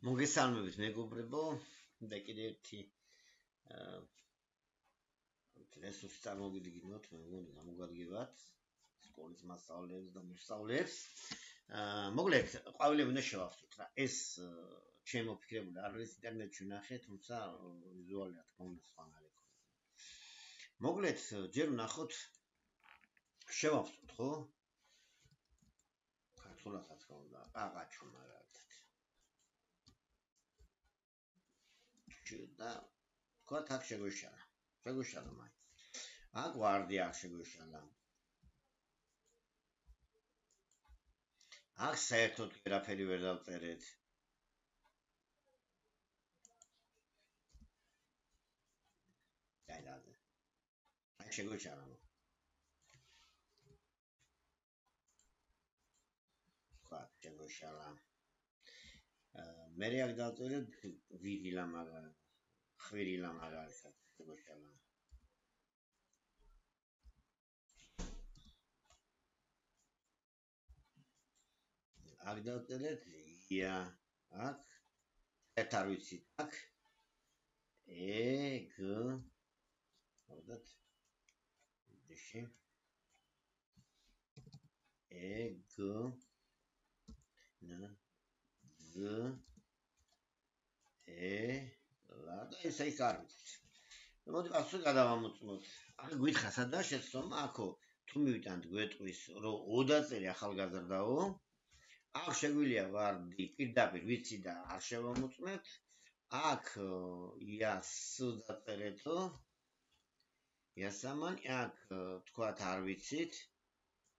მოგესალმებით მეგობრებო და კიდევ ერთი რესურსი წარმოგიდგინოთ მე მგონი გამოგვადგებათ სკოლის მასწავლებლებს და მოსწავლეებს მოკლედ ყვავილები უნდა შევავსოთ რა ეს ჩემო ფიქრებული არ არის ინტერნეტში ვნახე თუმცა ვიზუალურად რა თქმა უნდა სხვანაირი იქნება მოკლედ ჯერ ვნახოთ შევავსოთ ხო ქართულად რა თქმა უნდა აღაჩო მაგრამ და თქვათ აქ შეგვეშალა მაინც აქ ვარდი აქ შეგვეშალა აქ საერთოდ ვერაფერი ვერ დავწერეთ დაიდაზე აქ შეგვეშალა თქვათ შეგვეშალა მე აქ დავწერეთ ვიგილა მაგალითად ხვირილა მაგალითად შეგვეშალა აქ დავწერეთ ია აქ ერთ არ ვიცით აქ ეგ მოდათ დიში ეგ ნა ზ ლა და ესე იქ არ ვიცით მოდი ასე გადავამოწმოთ აქ გითხრა სადაა შეცდომა აქო თუ მივიტანთ გვეტყვის რომ 20 წელი ახალგაზრდაო აქ შეგვიძლია ვარდი პირდაპირ ვიცი და არ შევამოწმებთ აქ იას დაწერეთო იასამანი აქ თქვათ არ ვიცით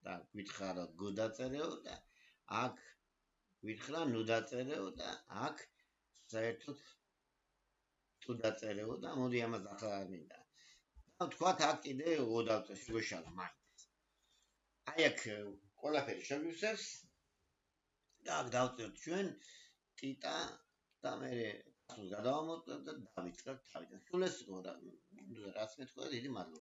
და გითხრა რომ გ დაწერეო და აქ გითხრა ნუ დაწერეო და აქ საერთოდ თუ დაწერეო და მოდი ამას ახლა არ მინდა და თქვათ აქ კიდე ო დავწერე შეგვეშალა მაინც აი აქ ყველაფერი შეგვისევს და აქ დავწერთ ჩვენ ტიტა და მე გადავამოწმებ და დავიწყებთ თავიდან სულ ეს იყო რაც მე თქვა დიდი მადლობა